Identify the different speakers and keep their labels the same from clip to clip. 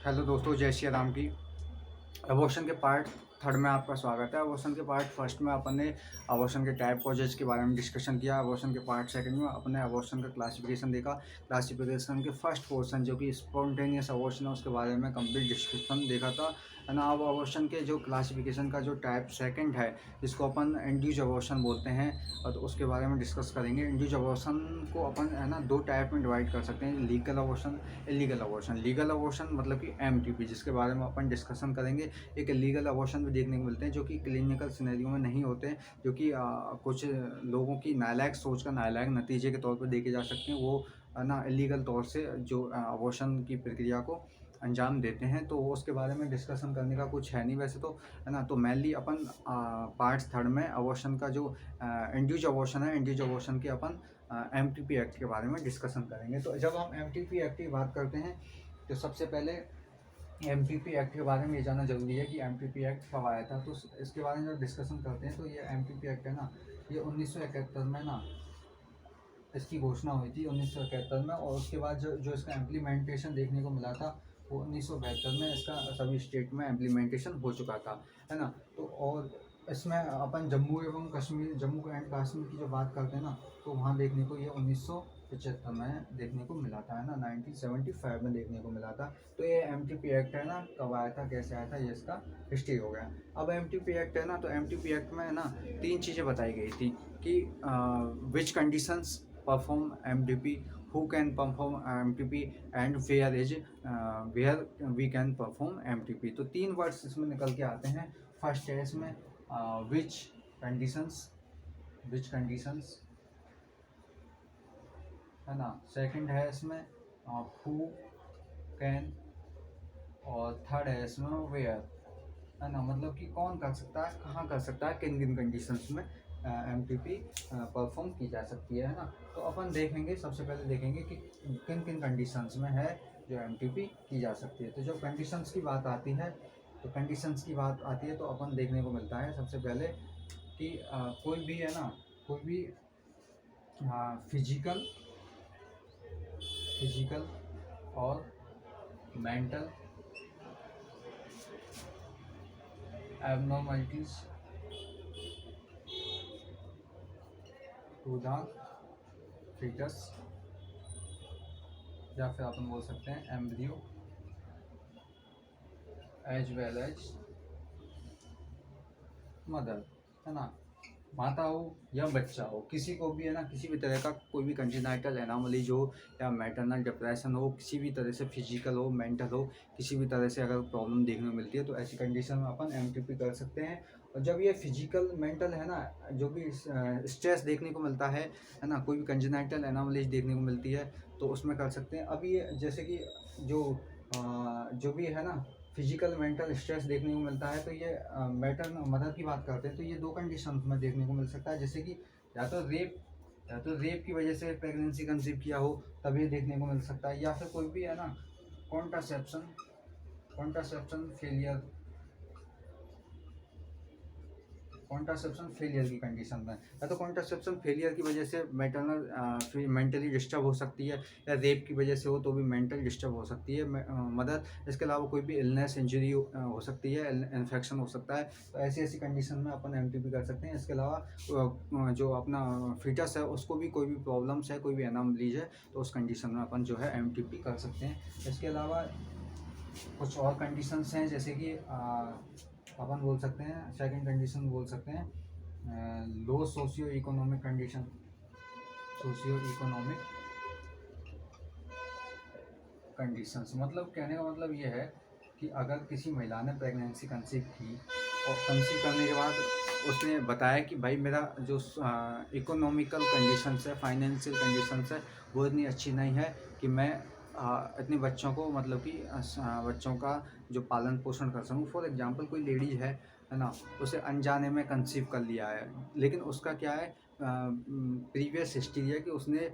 Speaker 1: Hello दोस्तों, जय श्री राम की। अबॉर्शन के पार्ट थर्ड में आपका स्वागत है। अबॉर्शन के पार्ट फर्स्ट में अपन ने अबॉर्शन के टाइप कॉजेज के बारे में डिस्कशन किया। अबॉर्शन के पार्ट सेकंड में अपने अबॉर्शन का क्लासिफिकेशन देखा। क्लासिफिकेशन के फर्स्ट पोर्शन जो कि स्पॉन्टेनियस अबॉर्शन है उसके बारे में कंप्लीट डिस्क्रिप्शन देखा था, है ना। अब अबॉर्शन के जो क्लासिफिकेशन का जो टाइप सेकंड है जिसको अपन इंड्यूस अबॉर्शन बोलते हैं, और तो उसके बारे में डिस्कस करेंगे। इंड्यूस अबॉर्शन को अपन, है ना, दो टाइप में डिवाइड कर सकते हैं, legal abortion, illegal abortion. Legal abortion मतलब कि एमटीपी, जिसके बारे में अपन डिस्कशन करेंगे। एक लीगल अबॉर्शन भी देखने को मिलते हैं जो कि क्लिनिकल सिनेरियो में नहीं होते, जो कि कुछ लोगों की नालायक सोच का नालायक नतीजे के तौर पर देखे जा सकते हैं। वो, है ना, इलीगल तौर से जो अबॉर्शन की प्रक्रिया को अंजाम देते हैं। तो उसके बारे में डिस्कशन करने का कुछ है नहीं वैसे तो, है ना। तो मेनली अपन पार्ट थर्ड में अबॉर्शन का जो इंड्यूस अबॉर्शन है, इंड्यूस अबॉर्शन के अपन एमटीपी एक्ट के बारे में डिस्कशन करेंगे। तो जब हम एमटीपी एक्ट की बात करते हैं तो सबसे पहले एमटीपी एक्ट के बारे में ये जानना जरूरी है कि एमटीपी एक्ट कब आया था। तो इसके बारे में जब डिस्कशन करते हैं तो ये एमटीपी एक्ट है ना, ये 1971 में ना इसकी घोषणा हुई थी, 1971 में। और उसके बाद जो जो इसका इम्प्लीमेंटेशन देखने को मिला था वो 1972 में इसका सभी स्टेट में इम्प्लीमेंटेशन हो चुका था, है ना। तो और इसमें अपन जम्मू एवं कश्मीर, जम्मू एंड कश्मीर की जो बात करते हैं ना, तो वहाँ देखने को ये 1975 में देखने को मिला था, है ना, 1975 में देखने को मिला था। तो ये एमटीपी एक्ट है ना, कब आया था, कैसे आया था, ये इसका हिस्ट्री हो गया। अब एमटीपी एक्ट है ना, तो एमटीपी एक्ट में, है ना, तीन चीज़ें बताई गई थी कि विच conditions perform MTP, who can perform MTP, and where we can perform MTP। तो तीन वर्ड्स इसमें निकल के आते हैं। फर्स्ट है इसमें which conditions, which conditions, है ना। सेकंड है इसमें who can, और थर्ड है इसमें where, है ना। मतलब कि कौन कर सकता है, कहाँ कर सकता है, किन किन कंडीशंस में एमटीपी परफॉर्म की जा सकती है ना। तो अपन देखेंगे, सबसे पहले देखेंगे कि किन किन कंडीशंस में है जो एमटीपी की जा सकती है। तो जब कंडीशंस की बात आती है, तो कंडीशंस की बात आती है तो अपन देखने को मिलता है सबसे पहले कि कोई भी, है ना, कोई भी फिजिकल फिजिकल और mental abnormalities to the foetus, या फिर अपन बोल सकते हैं embryo, as well as mother, है ना। माता हो या बच्चा हो, किसी को भी, है ना, किसी भी तरह का कोई भी कंजेनाइटल एनोमलीज हो या मैटरनल डिप्रेशन हो, किसी भी तरह से फिजिकल हो, मेंटल हो, किसी भी तरह से अगर प्रॉब्लम देखने को मिलती है तो ऐसी कंडीशन में अपन एमटीपी कर सकते हैं। और जब ये फिजिकल मेंटल, है ना, जो भी स्ट्रेस देखने को मिलता है ना, कोई भी कंजेनाइटल एनोमलीज देखने को मिलती है तो उसमें कर सकते हैं। अभी ये जैसे कि जो जो भी, है ना, फिजिकल मेंटल स्ट्रेस देखने को मिलता है, तो ये मैटर मदर की बात करते हैं तो ये दो कंडीशन में देखने को मिल सकता है। जैसे कि या तो रेप की वजह से प्रेगनेंसी कंसीव किया हो तब ये देखने को मिल सकता है, या फिर कोई भी, है ना, contraception contraception failure contraception failure की कंडीशन में, या तो कॉन्ट्रासेप्शन फेलियर की वजह से मैटरनल मेंटली डिस्टर्ब हो सकती है, या रेप की वजह से हो तो भी मेंटल डिस्टर्ब हो सकती है मदर। इसके अलावा कोई भी इलनेस, इंजरी हो सकती है, इन्फेक्शन हो सकता है। तो ऐसी ऐसी कंडीशन में अपन एमटीपी कर सकते हैं। इसके अलावा जो अपना फीटस है उसको भी कोई भी प्रॉब्लम्स है, कोई भी एनोमलीज है, तो उस कंडीशन में अपन जो है एमटीपी कर सकते हैं। इसके अलावा कुछ और कंडीशंस हैं, जैसे कि अपन बोल सकते हैं, सेकंड कंडीशन बोल सकते हैं low socio economic condition, socio economic conditions. मतलब कहने का मतलब ये है कि अगर किसी महिला ने प्रेगनेंसी कंसीव की और कंसीव करने के बाद उसने बताया कि भाई मेरा जो इकोनॉमिकल कंडीशंस है, फाइनेंशियल कंडीशंस है, वो इतनी अच्छी नहीं है कि मैं इतने बच्चों को, मतलब कि बच्चों का जो पालन पोषण कर सकूँ। फॉर एग्जांपल कोई लेडीज है ना, उसे अनजाने में कंसीव कर लिया है, लेकिन उसका क्या है, प्रीवियस हिस्ट्री है कि उसने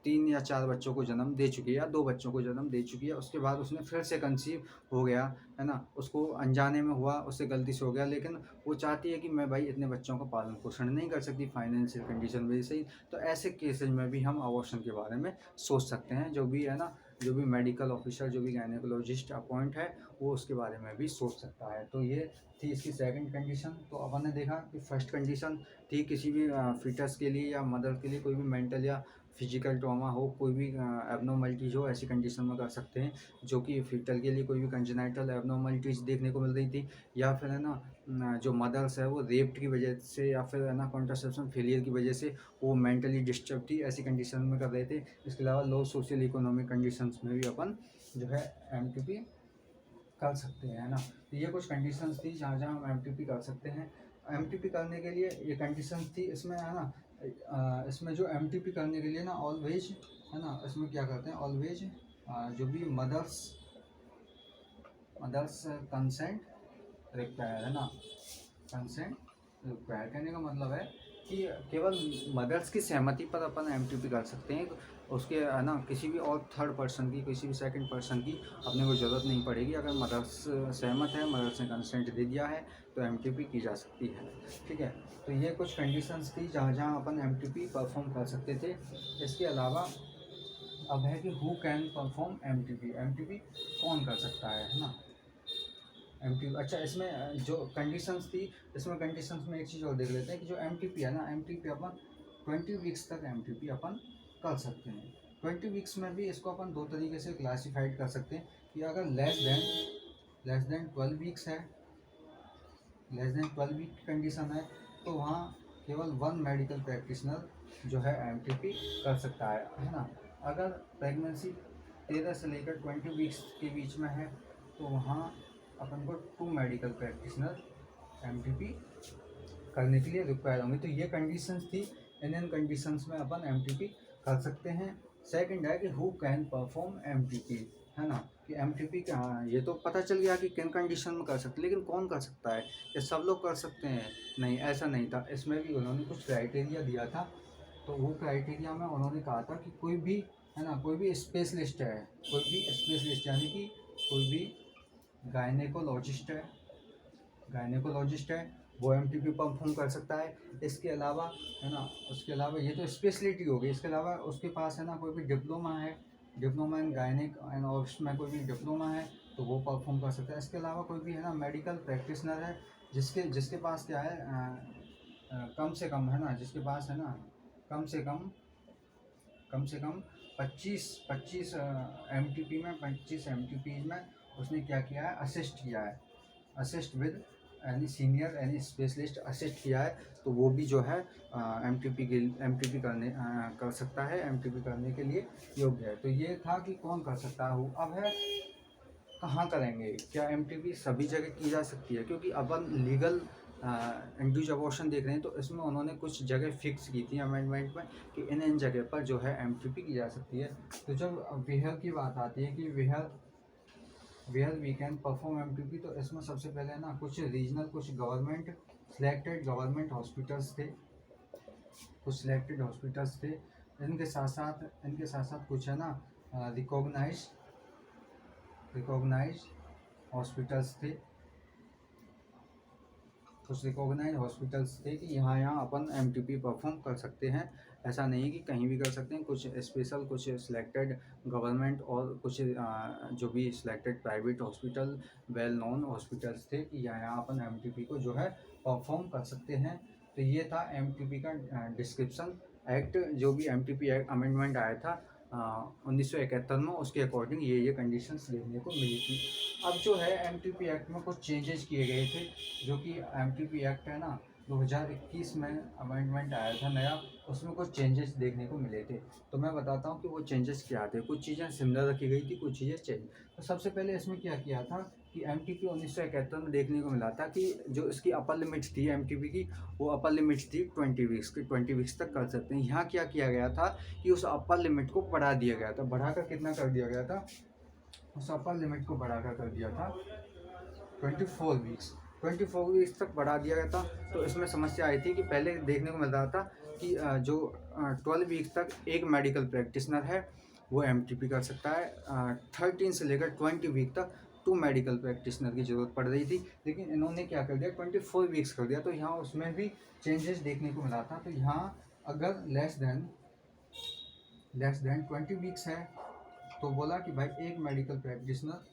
Speaker 1: 3 या 4 बच्चों को जन्म दे चुकी है या 2 बच्चों को जन्म दे चुकी है। उसके बाद उसने फिर से कंसीव हो गया, है ना, उसको अनजाने में हुआ, उससे गलती से हो गया, लेकिन वो चाहती है कि मैं भाई इतने बच्चों का पालन पोषण नहीं कर सकती फाइनेंशियल कंडीशन वजह से ही। तो ऐसे केसेज में भी हम अबॉर्शन के बारे में सोच सकते हैं। जो भी, है ना, जो भी मेडिकल ऑफिसर, जो भी गायनेकोलॉजिस्ट अपॉइंट है, वो उसके बारे में भी सोच सकता है। तो ये थी इसकी सेकंड कंडीशन। तो अपन ने देखा कि फर्स्ट कंडीशन थी किसी भी फीटस के लिए या मदर के लिए कोई भी मेंटल या फिजिकल ट्रॉमा हो, कोई भी एबनॉर्मलिटीज हो, ऐसी कंडीशन में कर सकते हैं। जो कि फीटल के लिए कोई भी कंजेनाइटल एबनॉर्मलिटीज देखने को मिल रही थी, या फिर है ना जो मदर्स है वो रेप्ड की वजह से, या फिर है ना कॉन्ट्रासेप्शन फेलियर की वजह से वो मेंटली डिस्टर्ब थी, ऐसी कंडीशन में कर रहे थे। इसके अलावा लो सोशल इकोनॉमिक कंडीशंस में भी अपन जो है एमटीपी कर सकते हैं, है ना। तो ये कुछ कंडीशंस थी जहाँ जहाँ हम एमटीपी कर सकते हैं। एमटीपी करने के लिए ये कंडीशंस थी, इसमें है ना इसमें जो एमटीपी करने के लिए ना ऑलवेज, है ना, इसमें क्या करते हैं ऑलवेज जो भी मदर्स कंसेंट रिक्वायर, है ना, कंसेंट रिक्वायर कहने का मतलब है कि केवल मदर्स की सहमति पर अपन एमटीपी कर सकते हैं। उसके है ना किसी भी और थर्ड पर्सन की, किसी भी सेकंड पर्सन की अपने को ज़रूरत नहीं पड़ेगी। अगर मदर्स सहमत है, मदर्स ने कंसेंट दे दिया है, तो एमटीपी की जा सकती है। ठीक है, तो ये कुछ कंडीशंस थी जहाँ जहाँ अपन एमटीपी परफॉर्म कर सकते थे। इसके अलावा अब है कि who can perform MTP, MTP कौन कर सकता है ना एमटीपी। अच्छा, इसमें जो कंडीशंस थी, इसमें कंडीशंस में एक चीज़ और देख लेते हैं कि जो एमटीपी है ना, एमटीपी अपन 20 वीक्स तक एमटीपी अपन कर सकते हैं। 20 वीक्स में भी इसको अपन दो तरीके से क्लासीफाइड कर सकते हैं कि अगर लेस देन 12 वीक्स है, लेस देन 12 वीक की कंडीशन है, तो वहाँ केवल वन मेडिकल प्रैक्टिशनर जो है एमटीपी कर सकता है ना। अगर प्रेगनेंसी 13 से लेकर 20 वीक्स के बीच में है, तो वहाँ अपन को 2 मेडिकल प्रैक्टिशनर एमटीपी करने के लिए रिक्वायर होंगे। तो ये कंडीशंस थी, इन कंडीशंस में अपन एमटीपी कर सकते हैं। सेकंड है कि हु कैन परफॉर्म एमटीपी, है ना, कि एमटीपी का ये तो पता चल गया कि किन कंडीशन में कर सकते, लेकिन कौन कर सकता है, ये सब लोग कर सकते हैं? नहीं, ऐसा नहीं था। इसमें भी उन्होंने कुछ क्राइटेरिया दिया था। तो वो क्राइटेरिया में उन्होंने कहा था कि कोई भी, है ना, कोई भी स्पेशलिस्ट है, कोई भी स्पेशलिस्ट यानी कि कोई भी गायनेकोलॉजिस्ट है वो एमटीपी परफॉर्म कर सकता है। इसके अलावा, है ना, उसके अलावा ये तो स्पेशलिटी हो गई। इसके अलावा उसके पास है ना कोई भी डिप्लोमा है, diploma in gynaec and obs में कोई भी डिप्लोमा है, तो वो परफॉर्म कर सकता है। इसके अलावा कोई भी है ना मेडिकल प्रैक्टिशनर है जिसके जिसके पास क्या है कम से कम, है ना, जिसके पास है ना कम से कम 25 एमटीपी में 25 एमटीपी में उसने क्या किया है, assist with any senior, any specialist assist किया है, तो वो भी जो है एमटीपी कर सकता है, एमटीपी करने के लिए योग्य है। तो ये था कि कौन कर सकता है। अब है कहाँ करेंगे, क्या एमटीपी सभी जगह की जा सकती है, क्योंकि अपन लीगल इंड्यूस अबॉर्शन देख रहे हैं, तो इसमें उन्होंने कुछ जगह फिक्स की थी अमेंडमेंट में कि इन जगह पर जो है एमटीपी की जा सकती है। तो जब वेयर की बात आती है कि where we can perform MTP, तो इसमें सबसे पहले ना कुछ रीजनल, कुछ सिलेक्टेड गवर्नमेंट हॉस्पिटल्स थे, इनके साथ साथ कुछ है ना रिकॉग्नाइज हॉस्पिटल्स थे, कि यहाँ अपन एमटीपी परफॉर्म कर सकते हैं। ऐसा नहीं है कि कहीं भी कर सकते हैं। कुछ स्पेशल, कुछ सिलेक्टेड गवर्नमेंट और कुछ जो भी selected private hospital, well known hospitals थे कि यहाँ अपन एमटीपी को जो है परफॉर्म कर सकते हैं। तो ये था एमटीपी का डिस्क्रिप्शन। एक्ट, जो भी एमटीपी एक्ट अमेंडमेंट आया था 1971 में, उसके अकॉर्डिंग ये कंडीशंस देखने को मिली थी। अब जो है एमटीपी एक्ट में कुछ चेंजेस किए गए थे, जो कि एमटीपी एक्ट है ना 2021 में अमेंडमेंट आया था नया, उसमें कुछ चेंजेस देखने को मिले थे। तो मैं बताता हूँ कि वो चेंजेस क्या थे। कुछ चीज़ें सिमिलर रखी गई थी, कुछ चीज़ें चेंज। तो सबसे पहले इसमें क्या किया था कि एमटीपी 1971 में देखने को मिला था कि जो इसकी अपर लिमिट थी एमटीपी की, वो अपर लिमिट थी 20 वीक्स की, 20 वीक्स तक कर सकते हैं। यहाँ क्या किया गया था कि उस अपर लिमिट को बढ़ा दिया गया था। बढ़ाकर कितना कर दिया गया था, उस अपर लिमिट को बढ़ाकर कर दिया था 24 वीक्स तक बढ़ा दिया गया था। तो इसमें समस्या आई थी कि पहले देखने को मिल रहा था कि जो 12 वीक्स तक एक मेडिकल प्रैक्टिशनर है वो एमटीपी कर सकता है। 13 से लेकर 20 वीक तक 2 मेडिकल प्रैक्टिशनर की ज़रूरत पड़ रही थी, लेकिन इन्होंने क्या कर दिया 24 वीक्स कर दिया। तो यहाँ उसमें भी चेंजेस देखने को मिला था। तो यहाँ अगर लेस देन 20 वीक्स है, तो बोला कि भाई एक मेडिकल प्रैक्टिशनर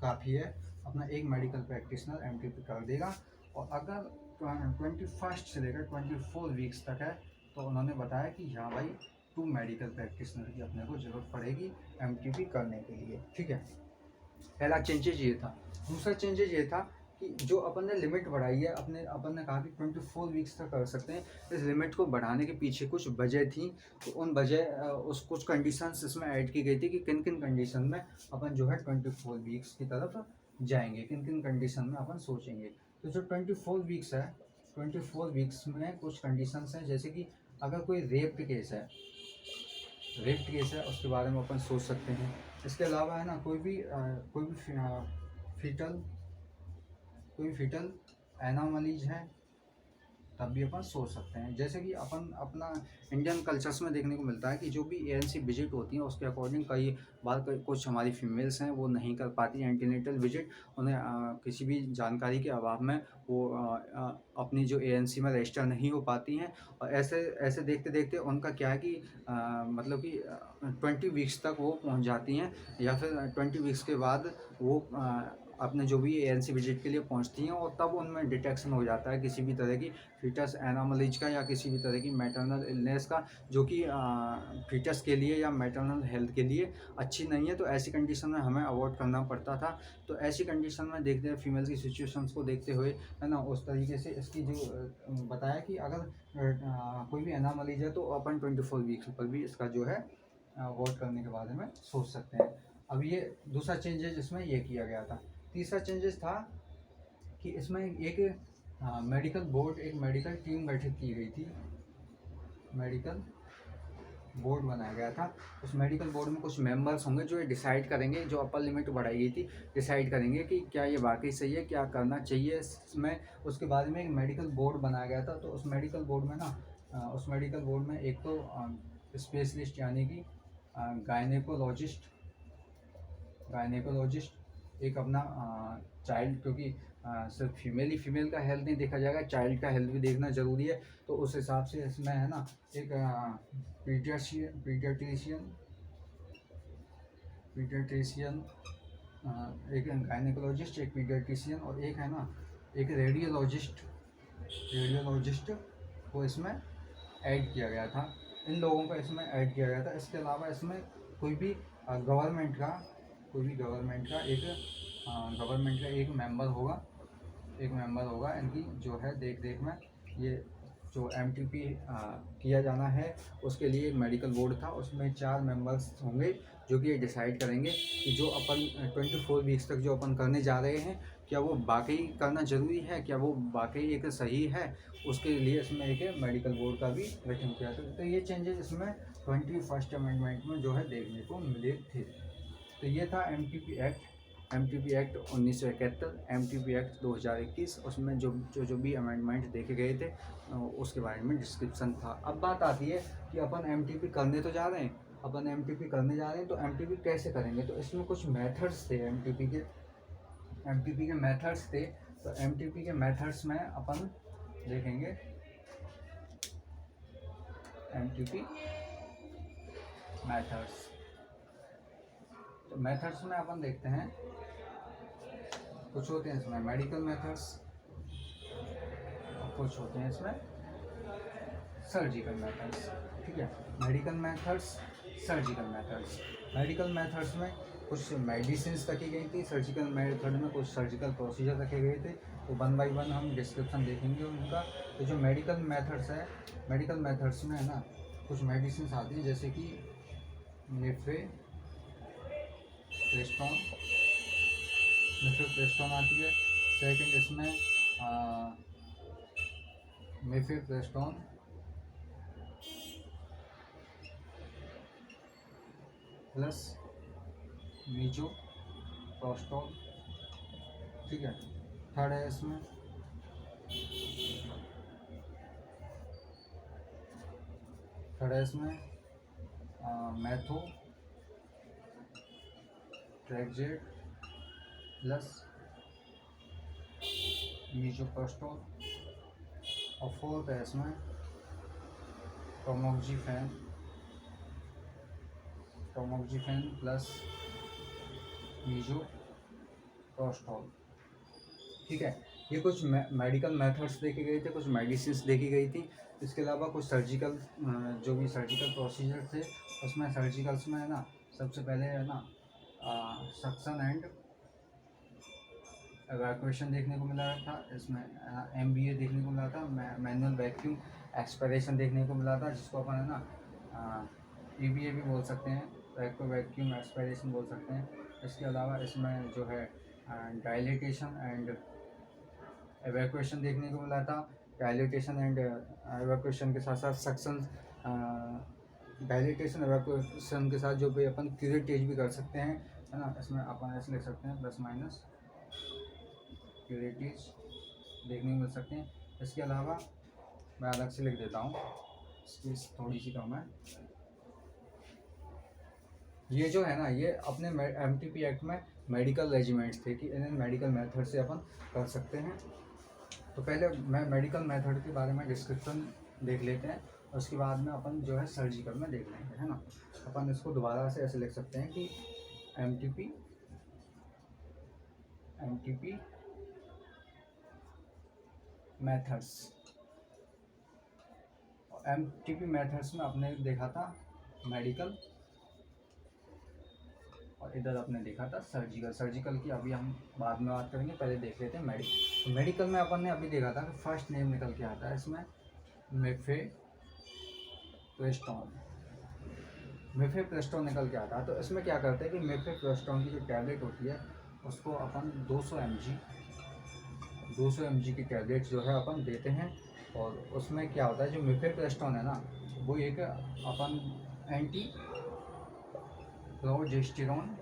Speaker 1: काफ़ी है, अपना एक मेडिकल प्रैक्टिशनर एमटीपी कर देगा। और अगर 21st से लेकर 24 वीक्स तक है तो उन्होंने बताया कि हाँ भाई 2 मेडिकल प्रैक्टिशनर की अपने को ज़रूरत पड़ेगी एमटीपी करने के लिए। ठीक है, पहला चेंजेज ये था। दूसरा चेंजेज ये था कि जो अपन ने लिमिट बढ़ाई है, अपन ने कहा कि 24 वीक्स तक कर सकते हैं। इस लिमिट को बढ़ाने के पीछे कुछ वजह थी, तो उन वजह उस कुछ कंडीशंस इसमें ऐड की गई थी कि किन किन कंडीशन में अपन जो है 24 वीक्स की तरफ जाएंगे, किन किन कंडीशन में अपन सोचेंगे। तो जो 24 वीक्स है, 24 वीक्स में कुछ कंडीशंस हैं, जैसे कि अगर कोई रेप केस है, उसके बारे में अपन सोच सकते हैं। इसके अलावा है ना कोई भी फीटल एनोमलीज है तब भी अपन सोच सकते हैं। जैसे कि अपन अपना इंडियन कल्चर्स में देखने को मिलता है कि जो भी एएनसी विजिट होती है उसके अकॉर्डिंग कई बार कुछ हमारी फीमेल्स हैं वो नहीं कर पाती एंटीनेटल विजिट, उन्हें किसी भी जानकारी के अभाव में वो अपनी जो एएनसी में रजिस्टर नहीं हो पाती हैं। और ऐसे ऐसे देखते देखते उनका क्या है कि मतलब कि 20 वीक्स तक वो पहुंच जाती हैं, या फिर 20 वीक्स के बाद वो अपने जो भी एएनसी विजिट के लिए पहुंचती हैं, और तब उनमें डिटेक्शन हो जाता है किसी भी तरह की फीटस एनोमलीज का या किसी भी तरह की मैटरनल इलनेस का, जो कि फीटस के लिए या मैटरनल हेल्थ के लिए अच्छी नहीं है। तो ऐसी कंडीशन में हमें अवॉइड करना पड़ता था। तो ऐसी कंडीशन में देखते हैं फीमेल की सिचुएशंस को देखते हुए है ना, उस तरीके से इसकी जो बताया कि अगर कोई भी एनोमलीज है तो अपन 24 वीक्स पर भी इसका जो है अवॉइड करने के बारे में सोच सकते हैं। अब ये दूसरा चेंजेस इसमें ये किया गया था। तीसरा चेंजेस था कि इसमें एक मेडिकल बोर्ड, एक मेडिकल टीम गठित की गई थी, मेडिकल बोर्ड बनाया गया था। उस मेडिकल बोर्ड में कुछ मेंबर्स होंगे जो ये डिसाइड करेंगे, जो अपर लिमिट बढ़ाई गई थी डिसाइड करेंगे कि क्या ये वाकई सही है, क्या करना चाहिए इसमें। उसके बाद में एक मेडिकल बोर्ड बनाया गया था। तो उस मेडिकल बोर्ड में ना उस मेडिकल बोर्ड में एक तो स्पेशलिस्ट यानी कि गायनेकोलॉजिस्ट, एक अपना चाइल्ड, क्योंकि सिर्फ फीमेल का हेल्थ नहीं देखा जाएगा, चाइल्ड का हेल्थ भी देखना ज़रूरी है। तो उस हिसाब से इसमें है ना एक पीडियाट्रिशियन, एक गायनेकोलॉजिस्ट, एक पीडियाट्रिशियन और एक है ना एक रेडियोलॉजिस्ट को इसमें ऐड किया गया था। इन लोगों को इसमें ऐड किया गया था। इसके अलावा इसमें कोई भी गवर्नमेंट का एक मेंबर होगा इनकी जो है देख रेख में। ये जो एमटीपी किया जाना है उसके लिए एक मेडिकल बोर्ड था, उसमें 4 मेंबर्स होंगे जो कि ये डिसाइड करेंगे कि जो अपन 24 वीक्स तक जो अपन करने जा रहे हैं क्या वो वाकई करना ज़रूरी है, क्या वो वाकई एक सही है। उसके लिए इसमें एक मेडिकल बोर्ड का भी गठन किया था। तो ये चेंजेस इसमें 21st अमेंडमेंट में जो है देखने को मिले थे। तो ये था एमटीपी एक्ट 1971, एमटीपी एक्ट 2021। उसमें जो भी अमेंडमेंट देखे गए थे उसके बारे में डिस्क्रिप्शन था। अब बात आती है कि अपन एमटीपी करने तो जा रहे हैं, तो एमटीपी कैसे करेंगे। तो इसमें कुछ मेथड्स थे एमटीपी के मेथड्स थे। तो एमटीपी के मेथड्स में अपन देखेंगे एमटीपी मेथड्स। तो मेथड्स में अपन देखते हैं कुछ होते हैं इसमें मेडिकल मेथड्स, कुछ होते हैं इसमें सर्जिकल मेथड्स। ठीक है, मेडिकल मेथड्स में कुछ मेडिसिन्स रखी गई थी, सर्जिकल मेथड में कुछ सर्जिकल प्रोसीजर रखे गए थे। तो 1 बाय 1 हम डिस्क्रिप्शन देखेंगे उनका। तो जो मेडिकल मेथड्स में है ना कुछ मेडिसिन्स आती हैं, जैसे कि मिफेप्रेस्टोन आती है। सेकंड इसमें मिफेप्रेस्टोन प्लस मीजोप्रोस्टोल। ठीक है, थर्ड है इसमें मैथोट्रेक्सेट प्लस मीजोप्रोस्टोल। और फोर्थ है इसमें टोमोक्सिफेन टोमोक्सिफेन प्लस मीजोप्रोस्टोल। ठीक है, ये कुछ मेडिकल मेथड्स देखी गई थे, कुछ मेडिसिन देखी गई थी। इसके अलावा कुछ सर्जिकल जो भी सर्जिकल प्रोसीजर थे उसमें सर्जिकल्स में है ना सबसे पहले है ना सक्शन एंड एवैक्यूएशन देखने को मिला था। इसमें MBA देखने को मिला था, मैनुअल वैक्यूम एक्सपायरेशन देखने को मिला था, जिसको अपन है ना EVA भी बोल सकते हैं, वैक्यूम एक्सपायरेशन बोल सकते हैं। इसके अलावा इसमें जो है डायलिटेशन एंड एवैक्यूएशन देखने को मिला था। डायलिटेशन एंड एवैक्यूएशन के साथ साथ सक्शन, डायलिटेशन एवैक्यूएशन के साथ जो भी अपन क्यूरेटेज भी कर सकते हैं, है ना। इसमें अपन ऐसे लिख सकते हैं प्लस माइनस क्यूरेटेज देखने को मिल सकते हैं। इसके अलावा मैं अलग से लिख देता हूँ, स्पेस थोड़ी सी कम है। ये जो है ना ये अपने MTP एक्ट में मेडिकल रेजिमेंट्स थे कि इन्हें मेडिकल मेथड से अपन कर सकते हैं। तो पहले मैं मेडिकल मेथड के बारे में डिस्क्रिप्शन देख लेते हैं, उसके बाद में अपन जो है सर्जिकल में देख लेंगे, है ना। अपन इसको दोबारा से ऐसे लिख सकते हैं कि MTP मेथड्स। MTP मेथड्स में आपने देखा था मेडिकल और इधर आपने देखा था सर्जिकल की अभी हम बाद में बात करेंगे, पहले देख लेते हैं मेडिकल। तो मेडिकल में अपन ने अभी देखा था कि फर्स्ट नेम निकल के आता है इसमें मिफेप्रेस्टोन निकल के आता है। तो इसमें क्या करते हैं कि मिफेप्रेस्टोन की जो टैबलेट होती है उसको अपन 200 mg की टैबलेट जो है अपन देते हैं। और उसमें क्या होता है, जो मिफेप्रेस्टोन है ना वो एक अपन एंटी प्रोजेस्टेरोन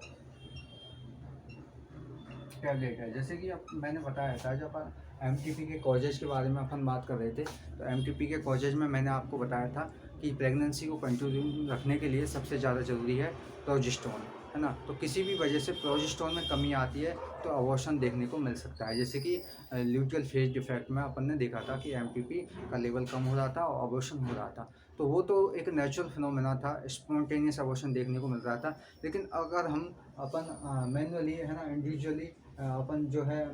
Speaker 1: टैबलेट है। जैसे कि अब मैंने बताया था जब अपन MTP के कॉजेज के बारे में अपन बात कर रहे थे, तो MTP के कॉजेज में मैंने आपको बताया था कि प्रेगनेंसी को कंटिन्यू रखने के लिए सबसे ज़्यादा ज़रूरी है प्रोजेस्टेरोन, है ना। तो किसी भी वजह से प्रोजेस्टेरोन में कमी आती है तो अबॉर्शन देखने को मिल सकता है। जैसे कि ल्यूटियल फेज डिफेक्ट में अपन ने देखा था कि MTP का लेवल कम हो रहा था और अबॉर्शन हो रहा था। तो वो तो एक नेचुरल फिनोमेना था, स्पॉन्टेनियस अबॉर्शन देखने को मिल रहा था। लेकिन अगर हम अपन मैनुअली है ना इंडिविजुअली अपन जो है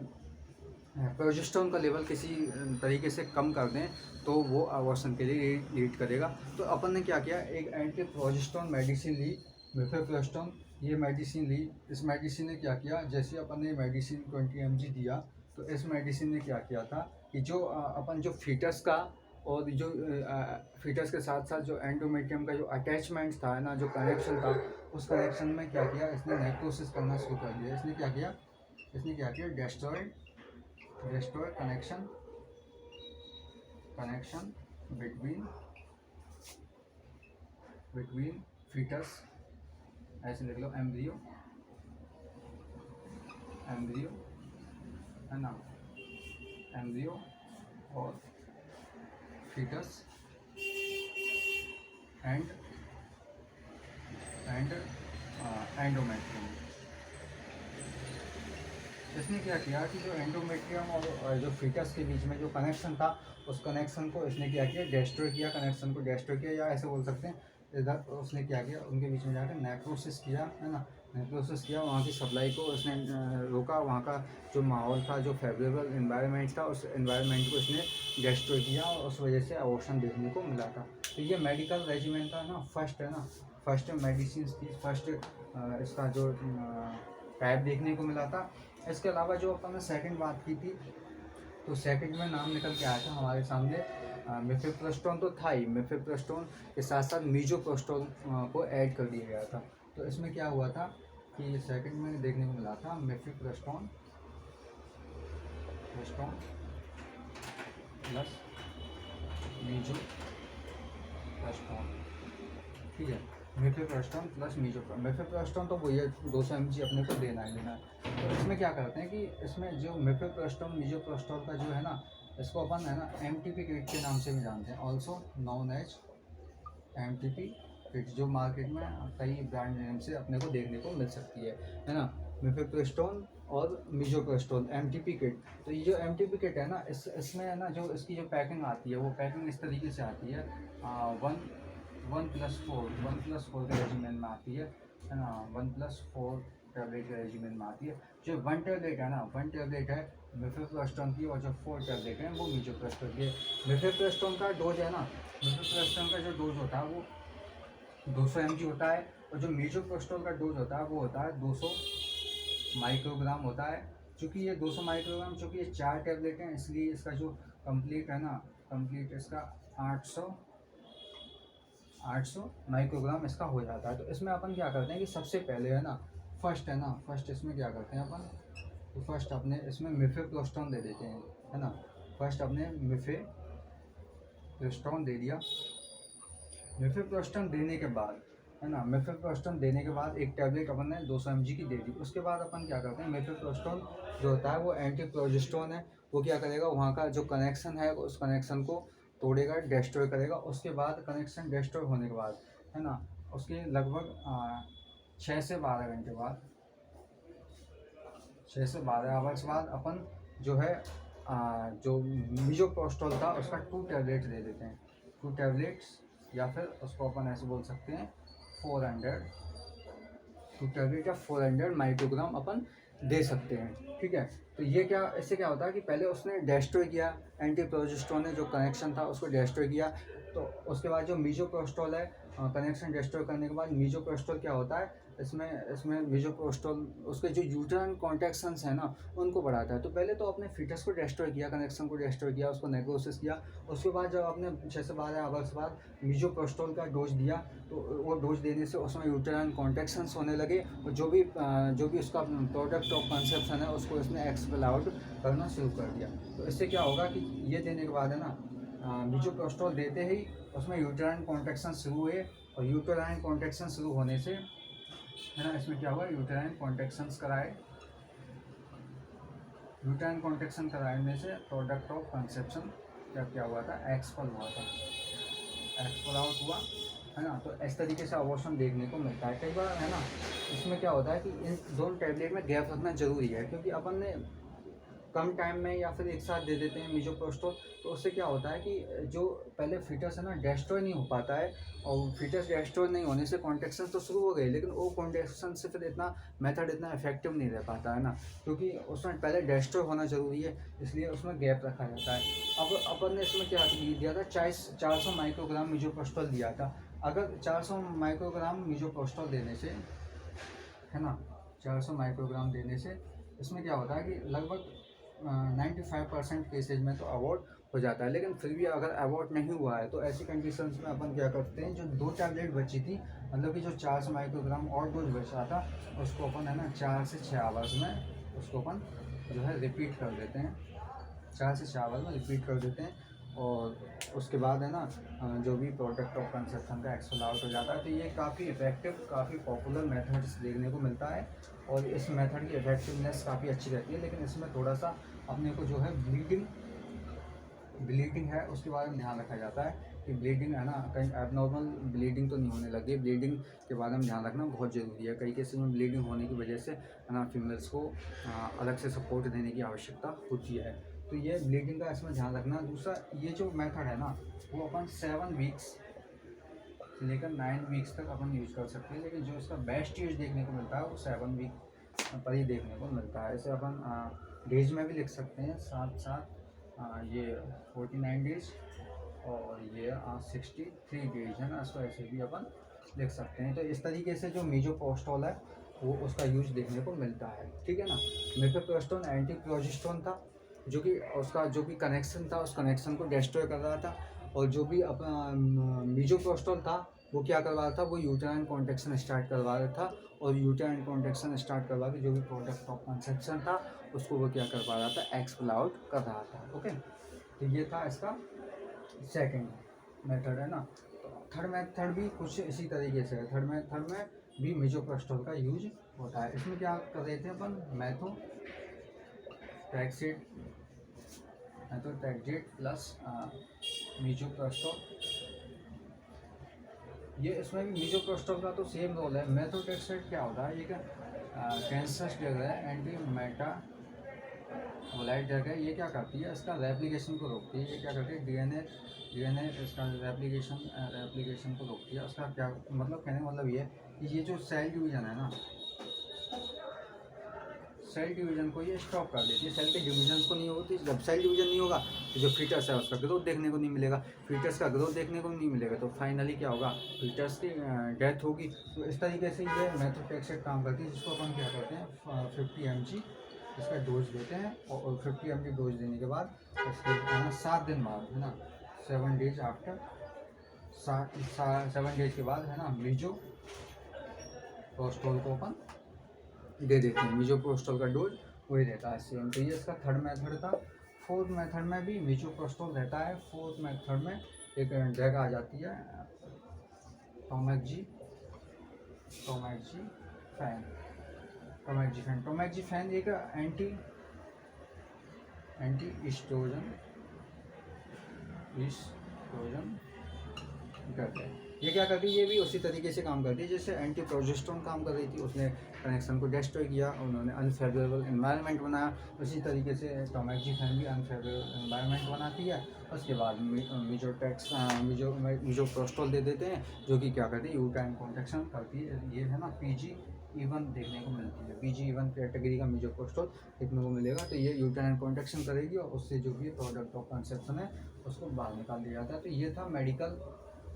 Speaker 1: प्रोजेस्टेरोन का लेवल किसी तरीके से कम कर दें तो वो अबॉर्शन के लिए लीड करेगा। तो अपन ने क्या किया, एक एंटी प्रोजेस्टेरोन मेडिसिन ली, मिफेप्रेस्टोन, ये मेडिसिन ली। इस मेडिसिन ने क्या किया, जैसे अपन ने मेडिसिन 20 mg दिया तो इस मेडिसिन ने क्या किया था कि जो अपन जो फीटस का और जो फीटस के साथ साथ जो एंडोमेट्रियम का जो अटैचमेंट था ना, जो कनेक्शन था, उस कनेक्शन में क्या किया, इसने नेक्रोसिस करना शुरू कर दिया। इसने क्या किया डेस्ट्रॉय कनेक्शन बिटवीन फीटस, ऐसे लिख लो एम्ब्रियो है ना, एम्ब्रियो और फीटस एंड एंडोमेट्रियम। इसने क्या किया कि जो एंडोमेट्रियम और जो फीटस के बीच में जो कनेक्शन था उस कनेक्शन को इसने क्या किया, डेस्ट्रॉय किया, कनेक्शन को डेस्ट्रॉय किया, या ऐसे बोल सकते हैं इधर उसने क्या किया, उनके बीच में जाकर नेक्रोसिस किया, है ना। नेक्रोसिस किया, वहाँ की सप्लाई को उसने रोका, वहाँ का जो माहौल था, जो फेवरेबल इन्वायरमेंट था, उस इन्वायरमेंट को इसने डेस्ट्रॉय किया और उस वजह से अबॉर्शन देखने को मिला था। तो ये मेडिकल रेजिमेंट का ना फर्स्ट मेडिसिन थी, फर्स्ट इसका जो टाइप देखने को मिला था। इसके अलावा जो अपन ने सेकंड बात की थी, तो सेकंड में नाम निकल के आया था हमारे सामने मिफेप्रेस्टोन तो था ही, मिफेप्रेस्टोन के साथ साथ मीजोप्रोस्टोल को ऐड कर दिया गया था। तो इसमें क्या हुआ था कि सेकंड में देखने को मिला था मिफेप्रेस्टोन प्लस मीजोप्रोस्टोल, ठीक है। मिफेप्रेस्टोन प्लस मिफेप्रेस्टोन तो वही है 200 mg अपने को देना है। तो इसमें क्या करते हैं कि इसमें जो मिफेप्रेस्टोन मीजोप्रोस्टोल का जो है ना, इसको अपन है ना MTP किट के नाम से भी जानते हैं, also known as MTP kit, जो मार्केट में कई ब्रांड नेम से अपने को देखने को मिल सकती है ना। मिफेप्रेस्टोन और मीजोप्रेस्टोल MTP किट। तो ये जो MTP किट है ना, इसमें है ना जो इसकी जो पैकिंग आती है वो पैकिंग इस तरीके से आती है, 1+4 के रेजिमेंट में आती है। है ना, 1+4 टैबलेट के रेजिमेंट में आती है। जो 1 टैबलेट है ना, 1 टैबलेट है मिफेप्रोस्टोन की, और जो 4 टैबलेट है वो मीजोप्रोस्टोन की। मिफेप्रोस्टोन का डोज है ना, मिफेप्रोस्टोन का जो डोज होता है वो 200 mg होता है, और जो मीजोप्रोस्टोल का डोज होता है वो होता है 200 माइक्रोग्राम होता है। चूँकि ये 200 माइक्रोग्राम, चूँकि ये 4 टैबलेट हैं, इसलिए इसका जो कंप्लीट है ना, कंप्लीट इसका 800 माइक्रोग्राम इसका हो जाता है। तो इसमें अपन क्या करते हैं कि सबसे पहले है ना, फर्स्ट इसमें क्या करते हैं अपन, तो फर्स्ट अपने इसमें मिफेप्रोस्टोन दे देते हैं, है ना। फर्स्ट अपने मिफेप्रोस्टोन दे दिया। मिफेप्रोस्टोन देने के बाद, है ना, मिफेप्रोस्टोन देने के बाद एक टैबलेट अपन ने 200 mg की दे दी। उसके बाद अपन क्या करते हैं, मिफेप्रोस्टोन जो होता है वो एंटी प्रोजेस्टेरोन है, वो क्या करेगा, वहाँ का जो कनेक्शन है उस कनेक्शन को तोड़ेगा, डिस्ट्रॉय करेगा। उसके बाद कनेक्शन डिस्ट्रॉय होने के बाद, है ना, उसके लगभग 6 से 12 घंटे बाद, 6 से 12 आवर्स बाद अपन जो है जो मीजोप्रोस्टोल था उसका 2 टैबलेट दे देते हैं, 2 टैबलेट्स, या फिर उसको अपन ऐसे बोल सकते हैं 400, 2 टैबलेट या 400 माइक्रोग्राम अपन दे सकते हैं, ठीक है। तो ये क्या, इससे क्या होता है कि पहले उसने डिस्ट्रॉय किया, एंटी प्रोजेस्टेरोन ने जो कनेक्शन था उसको डिस्ट्रॉय किया। तो उसके बाद जो मीजोप्रोस्टोल है, कनेक्शन डिस्ट्रॉय करने के बाद मीजोप्रोस्टोल क्या होता है, इसमें इसमें मीजोप्रोस्टोल उसके जो यूट्राइन कॉन्ट्रैक्शंस हैं ना उनको बढ़ाता है। तो पहले तो अपने फीटस को डिस्ट्रॉय किया, कनेक्शन को डिस्ट्रॉय किया, उसको नेक्रोसिस किया। उसके बाद जब आपने 6 से 12 आवर्स बाद मीजोप्रोस्टोल का डोज दिया, तो वो डोज देने से उसमें यूट्राइन कॉन्ट्रैक्शंस होने लगे, और जो भी उसका प्रोडक्ट ऑफ कंसेप्शन है उसको इसने एक्सपेल आउट करना शुरू कर दिया। तो इससे क्या होगा कि ये देने के बाद है ना, मीजोप्रोस्टोल देते ही उसमें यूट्राइन कॉन्ट्रैक्शन शुरू हुए, और यूट्राइन कॉन्ट्रैक्शन शुरू होने से, है ना, इसमें क्या हुआ, यूट्राइन कॉन्ट्रैक्शंस कराए, यूट्राइन कॉन्ट्रैक्शन कराने से प्रोडक्ट ऑफ कंसेप्शन क्या हुआ था, एक्सपेल हुआ था, एक्सपेल आउट हुआ, है ना। तो इस तरीके से अबॉर्शन देखने को मिलता है कई बार, है ना। इसमें क्या होता है कि इन दोनों टैबलेट में गैप रखना जरूरी है, क्योंकि अपन ने कम टाइम में या फिर एक साथ दे देते हैं मीजोप्रोस्टोल, तो उससे क्या होता है कि जो पहले फीटस है ना डिस्ट्रॉय नहीं हो पाता है, और फीटस डिस्ट्रॉय नहीं होने से कॉन्ट्रैक्शन तो शुरू हो गए, लेकिन वो कॉन्ट्रैक्शन से फिर इतना मेथड इतना इफेक्टिव नहीं रह पाता है ना, क्योंकि उसमें पहले डिस्ट्रॉय होना जरूरी है, इसलिए उसमें गैप रखा जाता है। अब अपन ने इसमें क्या दिया था, 400 माइक्रोग्राम मीजोप्रोस्टोल दिया था। अगर 400 माइक्रोग्राम मीजोप्रोस्टोल देने से, है ना, 400 माइक्रोग्राम देने से इसमें क्या होता है कि लगभग 95% केसेज में तो अवॉर्ड हो जाता है। लेकिन फिर भी अगर अवॉर्ड नहीं हुआ है तो ऐसी कंडीशंस में अपन क्या करते हैं, जो 2 टैबलेट बची थी, मतलब कि जो 400 माइक्रोग्राम और डोज बचा था, उसको अपन, है ना, 4 से 6 आवर्स में उसको अपन जो है रिपीट कर देते हैं, 4 से 6 आवर्स में रिपीट कर देते हैं। और उसके बाद, है ना, जो भी प्रोडक्ट ऑफ कंसेप्शन का एक्सपेल आउट हो जाता है। तो ये काफ़ी इफेक्टिव, काफ़ी पॉपुलर मेथड्स देखने को मिलता है, और इस मेथड की इफेक्टिवनेस काफ़ी अच्छी रहती है। लेकिन इसमें थोड़ा सा अपने को जो है ब्लीडिंग है उसके बारे में ध्यान रखा जाता है, कि ब्लीडिंग, है ना, कहीं एबनॉर्मल ब्लीडिंग तो नहीं होने लगी। ब्लीडिंग के बारे में ध्यान रखना बहुत ज़रूरी है। कई केसेस में ब्लीडिंग होने की वजह से, है ना, फीमेल्स को अलग से सपोर्ट देने की आवश्यकता होती है। तो ये ब्लीडिंग का इसमें ध्यान रखना। दूसरा, ये जो मेथड है ना, वो अपन 7 वीक्स से लेकर 9 वीक्स तक अपन यूज़ कर सकते हैं, लेकिन जो इसका बेस्ट यूज देखने को मिलता है वो 7 वीक पर ही देखने को मिलता है। इसे अपन डेज में भी लिख सकते हैं, साथ साथ ये 49 डेज और ये 63 डेज, है ना, इसको ऐसे भी अपन लिख सकते हैं। तो इस तरीके से जो मीजोप्रोस्टोल है वो उसका यूज देखने को मिलता है, ठीक है ना। मिफेप्रोस्टोन एंटी प्रोजेस्टेरोन था, जो कि उसका जो भी कनेक्शन था उस कनेक्शन को डिस्ट्रॉय कर रहा था, और जो भी अपना मीजोप्रोस्टोल था वो क्या करवा रहा था, वो यूट्राइन कॉन्ट्रैक्शन स्टार्ट करवा रहा था, और यूट्राइन कॉन्ट्रैक्शन स्टार्ट करवा के जो भी प्रोडक्ट ऑफ कंसेप्शन था उसको वो क्या करवा रहा था, एक्सपेल आउट कर रहा था। ओके, तो ये था इसका सेकंड मेथड, है ना। तो थर्ड मेथड भी कुछ इसी तरीके से है। थर्ड मेथड में भी मीजोप्रोस्टोल का यूज होता है। इसमें क्या कर रहे थे अपन, मैथोट्रैक्सेट प्लस मीजोप्रोस्टोल। ये इसमें भी मीजोप्रोस्टोल का तो सेम रोल है। मैथोट्रैक्सेट क्या होता है, ये क्या कैंसर ड्रग है, एंटी मेटाबोलाइट ड्रग है। ये क्या करती है, इसका रेप्लिकेशन को रोकती है। ये क्या करती है, डीएनए इसका रेप्लिकेशन को रोकती है। उसका क्या मतलब, कहने का मतलब ये ये जो सेल डिवीज़न है ना, सेल डिवीज़न को ये स्टॉप कर देती है। सेल के डिवीजन को नहीं होती, जब सेल डिवीज़न नहीं होगा तो जो फीटस है उसका ग्रोथ देखने को नहीं मिलेगा, फीटस का ग्रोथ देखने को नहीं मिलेगा तो फाइनली क्या होगा, फीटस की डेथ होगी। तो इस तरीके से ये मेथोट्रेक्सेट काम करती है, जिसको अपन क्या कहते हैं 50 mg इसका डोज देते हैं। और 50 mg डोज देने के बाद इसके 7 दिन बाद है ना, 7 डेज आफ्टर, 7 डेज के बाद है ना मीजो प्रोस्टोल को अपन दे देते हैं। मीजोप्रोस्टोल का डोज वही रहता है सेम। तो ये इसका थर्ड मेथड था। फोर्थ मेथड में भी मीजोप्रोस्टोल रहता है। फोर्थ मेथड में एक ड्रग आ जाती है टोमैक्जी फैन एक एंटी ईस्ट्रोजन करते हैं। ये क्या करती है, ये भी उसी तरीके से काम करती है जैसे एंटी प्रोजेस्टेरोन काम कर रही थी, उसने कनेक्शन को डिस्ट्रॉय किया, उन्होंने अनफेवरेबल एनवायरनमेंट बनाया। उसी तरीके से टोमैक्जीफेन भी अनफेवरेबल एनवायरनमेंट बनाती है। उसके बाद मीजोप्रोस्टोल दे देते हैं, जो कि क्या करती है, यूट्राइन कॉन्ट्रैक्शन करती है। ये है ना PGE1 देखने को मिलती है, PGE1 कैटेगरी का मीजोप्रोस्टोल देखने को मिलेगा। तो ये यूट्राइन कॉन्ट्रैक्शन करेगी और उससे जो भी प्रोडक्ट ऑफ कंसेप्शन है उसको बाहर निकाल दिया जाता है। तो ये था मेडिकल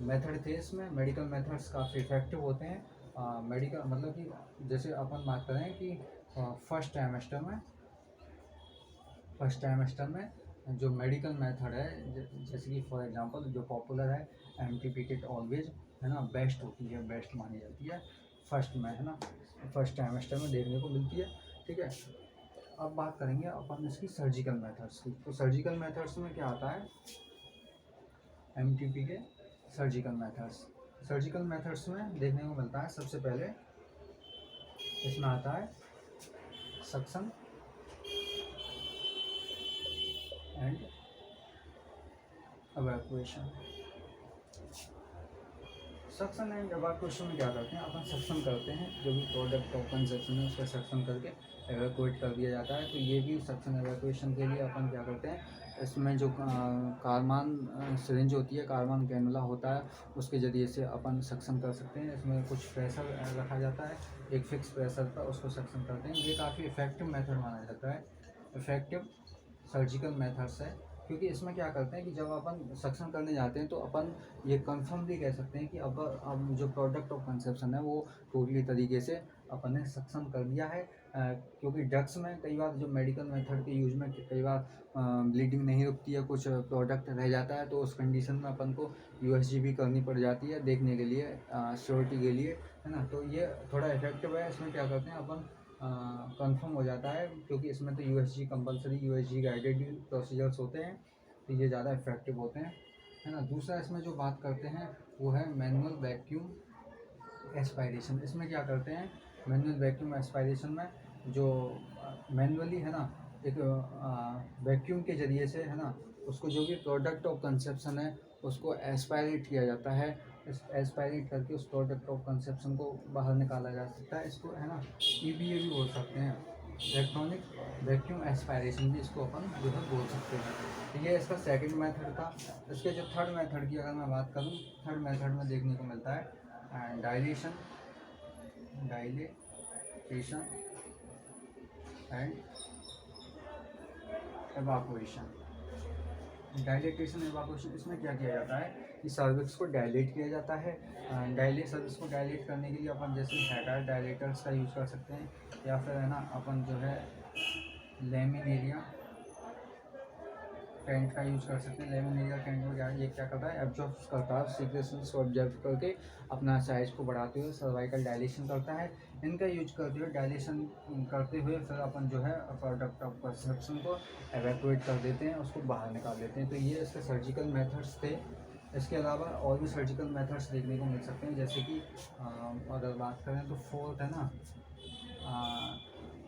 Speaker 1: मेथड थे। इसमें मेडिकल मेथड्स काफ़ी इफेक्टिव होते हैं। मेडिकल मतलब कि जैसे अपन बात करें कि फर्स्ट टाइमेस्टर में जो मेडिकल मेथड है, जैसे कि फॉर एग्जांपल जो पॉपुलर है MTP किट ऑलवेज है ना, बेस्ट होती है, बेस्ट मानी जाती है फर्स्ट में, है ना, फर्स्ट टाइमेस्टर में देखने को मिलती है। ठीक है, अब बात करेंगे अपन इसकी सर्जिकल मेथड्स की। तो सर्जिकल मेथड्स में क्या आता है, MTP के सर्जिकल मेथड्स में देखने को मिलता है। सबसे पहले इसमें आता है suction and evacuation. Suction and evacuation में क्या करते हैं, अपन सक्शन करते हैं, जो भी प्रोडक्ट ऑफ कंजप्शन है उसका सक्शन करके एवैक्यूएट कर दिया जाता है। तो ये भी सक्शन एवैक्यूएशन के लिए अपन क्या करते हैं, इसमें जो कार्बान सिरिंज होती है, कार्बान कैनुला होता है, उसके ज़रिए से अपन सक्शन कर सकते हैं। इसमें कुछ प्रेशर रखा जाता है, एक फिक्स प्रेशर पर उसको सक्शन करते हैं। ये काफ़ी इफेक्टिव मेथड माना जाता है, इफेक्टिव सर्जिकल मेथड्स है। क्योंकि इसमें क्या करते हैं कि जब अपन सक्शन करने जाते हैं तो अपन ये कंफर्मली कह सकते हैं कि अब जो प्रोडक्ट ऑफ कंसेप्शन है वो टोटली तरीके से अपन ने सक्शन कर दिया है। क्योंकि ड्रग्स में कई बार जो मेडिकल मेथड के यूज में कई बार ब्लीडिंग नहीं रुकती है, कुछ प्रोडक्ट रह जाता है, तो उस कंडीशन में अपन को USG भी करनी पड़ जाती है देखने के लिए, श्योरिटी के लिए, है ना। तो ये थोड़ा इफेक्टिव है। इसमें क्या करते हैं अपन कंफर्म हो जाता है, क्योंकि इसमें तो USG compulsory, USG guided procedures होते हैं, तो ये ज़्यादा इफेक्टिव होते हैं, है ना। दूसरा इसमें जो बात करते हैं वो है मैनुअल वैक्यूम एस्पायरेशन। इसमें क्या करते हैं, मैनुअल वैक्यूम एस्पायरेशन में जो मैनुअली है ना, एक वैक्यूम के ज़रिए से है ना, उसको जो भी प्रोडक्ट ऑफ कंसेप्शन है उसको एस्पायरेट किया जाता है। एस्पायरेट करके उस प्रोडक्ट ऑफ कंसेप्शन को बाहर निकाला जा सकता है। इसको है ना EVA भी बोल सकते हैं, इलेक्ट्रॉनिक वैक्यूम एस्पायरेशन भी इसको अपन जो है बोल सकते हैं। ये इसका सेकंड मेथड था। इसके जो थर्ड मेथड की अगर मैं बात करूँ, थर्ड मेथड में देखने को मिलता है dilation and evaporation. Dilatation evaporation, इसमें क्या किया जाता है कि सर्विक्स को डायलेट किया जाता है। सर्विक्स को डायलेट करने के लिए अपन जैसे हेटायर डायलेटर्स का यूज़ कर सकते हैं, या फिर है ना अपन जो है लेमिनेरिया टेंट का यूज़ कर सकते हैं। लेमिनेरिया टेंट में क्या, ये क्या करता है, एब्जॉर्ब करता है, सीक्रेशंस को ऑब्जर्व करके अपना साइज को बढ़ाते हुए सर्वाइकल डायलेशन करता है। इनका यूज करते हुए, डायलेशन करते हुए फिर अपन जो है प्रोडक्ट ऑफ कंसेप्शन को एवैक्यूएट कर देते हैं, उसको बाहर निकाल देते हैं। तो ये इसके सर्जिकल मेथड्स थे। इसके अलावा और भी सर्जिकल मेथड्स देखने को मिल सकते हैं, जैसे कि अगर बात करें तो फोर्थ है ना,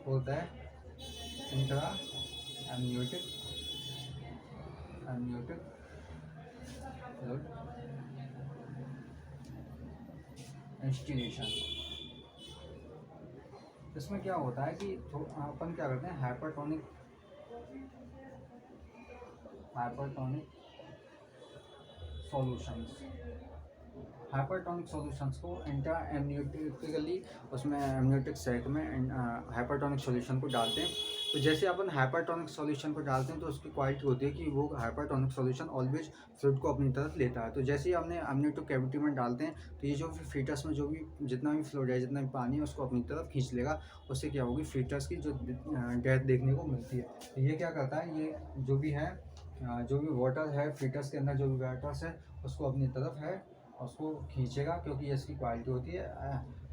Speaker 1: फोर्थ है इंट्रा एमनियोटिक इंस्टिलेशन। इसमें क्या होता है कि अपन क्या करते हैं, हाइपरटोनिक सॉल्यूशंस हाइपरटोनिक सॉल्यूशंस को इंट्रा एमनियोटिकली उसमें एमनियोटिक सेट में हाइपरटोनिक सॉल्यूशन को डालते हैं। तो जैसे अपन हाइपरटोनिक सॉल्यूशन को डालते हैं तो उसकी क्वालिटी होती है कि वो हाइपरटोनिक सॉल्यूशन ऑलवेज फ्लूइड को अपनी तरफ लेता है। तो जैसे ही हमने एमनियोटिक कैविटी में डालते हैं तो ये जो भी फीटस में जो भी जितना भी फ्लूइड है, जितना भी पानी है, उसको अपनी तरफ खींच लेगा। उससे क्या होगी, फीटस की जो डेथ देखने को मिलती है। तो ये क्या करता है, ये जो भी है जो भी वाटर है फीटस के अंदर, जो भी वाटर्स है उसको अपनी तरफ है उसको खींचेगा, क्योंकि ये इसकी क्वालिटी होती है।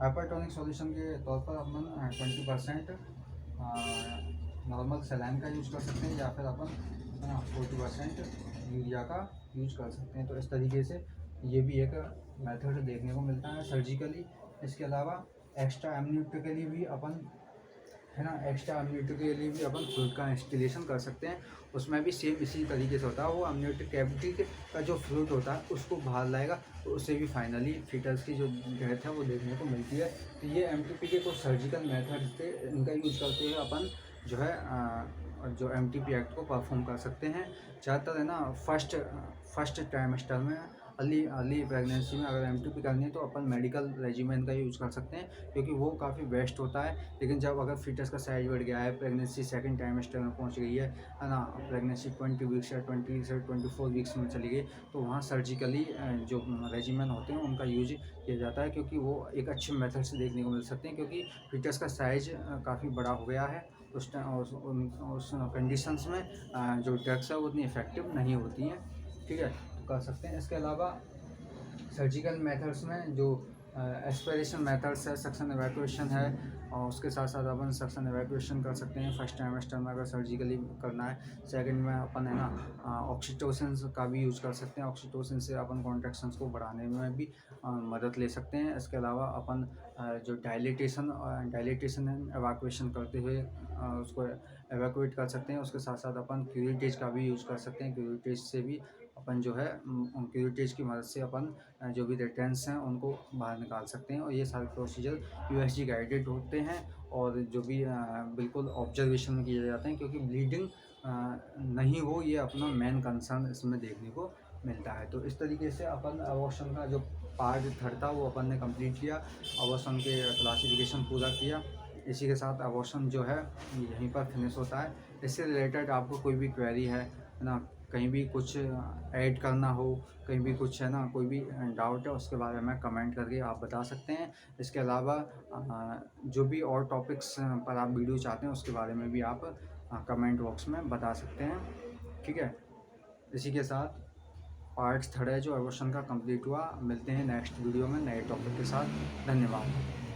Speaker 1: हाइपरटोनिक सॉल्यूशन के तौर पर अपन 20% नॉर्मल सलाइन का यूज़ कर सकते हैं, या फिर अपन 40% यूरिया का यूज कर सकते हैं। तो इस तरीके से ये भी एक मेथड देखने को मिलता है सर्जिकली। इसके अलावा एक्स्ट्रा एम्नियोटिकली भी अपन है ना, एक्स्ट्रा एम्नियोटिक के लिए भी अपन फ्लूइड का इंस्टॉलेशन कर सकते हैं। उसमें भी सेम इसी तरीके से होता है, वो एम्नियोटिक कैविटी का जो फ्लूइड होता है उसको बाहर लाएगा, तो उससे भी फाइनली फीटस की जो डेथ है वो देखने को मिलती है। तो ये एमटीपी के कुछ सर्जिकल मेथड थे, इनका यूज करते हुए अपन जो है जो एमटीपी एक्ट को परफॉर्म कर सकते हैं। ज़्यादातर है ना फर्स्ट ट्राइमेस्टर में, अर्ली प्रेगनेंसी में अगर एमटीपी करनी है तो अपन मेडिकल रेजिमेंट का यूज़ कर सकते हैं, क्योंकि वो काफ़ी बेस्ट होता है। लेकिन जब अगर फीटस का साइज बढ़ गया है, प्रेगनेंसी सेकंड ट्राइमेस्टर में पहुंच गई है ना, प्रेगनेंसी 20 वीक्स या 20 से 24 वीक्स में चली गई, तो वहाँ सर्जिकली जो रेजिमेंट होते हैं उनका यूज किया जाता है, क्योंकि वो एक अच्छे मेथड से देखने को मिल सकते हैं। क्योंकि फीटस का साइज काफ़ी बड़ा हो गया है, उस उस कंडीशंस में जो ड्रग्स है वो उतनी इफेक्टिव नहीं होती हैं। ठीक है, तो कर सकते हैं। इसके अलावा सर्जिकल मेथड्स में जो एस्पिरेशन मेथड्स है, सक्शन एवैक्यूएशन है, और उसके साथ साथ अपन सक्शन एवैक्यूएशन कर सकते हैं फर्स्ट ट्राइमेस्टर में अगर सर्जिकली करना है। सेकंड में अपन है ना ऑक्सीटोसिन का भी यूज़ कर सकते हैं। ऑक्सीटोसिन से अपन कॉन्ट्रैक्शंस को बढ़ाने में भी मदद ले सकते हैं। इसके अलावा अपन जो डायलिटेशन एंड एवैक्यूएशन करते हुए उसको एवैक्यूएट कर सकते हैं। उसके साथ साथ अपन क्यूरेटेज का भी यूज़ कर सकते हैं। क्यूरेटेज से भी अपन जो है क्यूरेटेज की मदद से अपन जो भी रिटर्न्स हैं उनको बाहर निकाल सकते हैं। और ये सारे प्रोसीजर यूएसजी गाइडेड होते हैं, और जो भी बिल्कुल ऑब्जर्वेशन में किए जाते हैं, क्योंकि ब्लीडिंग नहीं हो, ये अपना मेन कंसर्न इसमें देखने को मिलता है। तो इस तरीके से अपन अबॉर्शन का जो पार्ट थर्ड था वो अपन ने कंप्लीट किया, अबॉर्शन के क्लासिफिकेशन पूरा किया। इसी के साथ अबॉर्शन जो है यहीं पर फिनिश होता है। इससे रिलेटेड आपको कोई भी क्वेरी है ना, कहीं भी कुछ ऐड करना हो, कहीं भी कुछ है ना, कोई भी डाउट है, उसके बारे में कमेंट करके आप बता सकते हैं। इसके अलावा जो भी और टॉपिक्स पर आप वीडियो चाहते हैं उसके बारे में भी आप कमेंट बॉक्स में बता सकते हैं। ठीक है, इसी के साथ पार्ट थर्ड है जो एवोशन का कंप्लीट हुआ। मिलते हैं नेक्स्ट वीडियो में नए टॉपिक के साथ। धन्यवाद।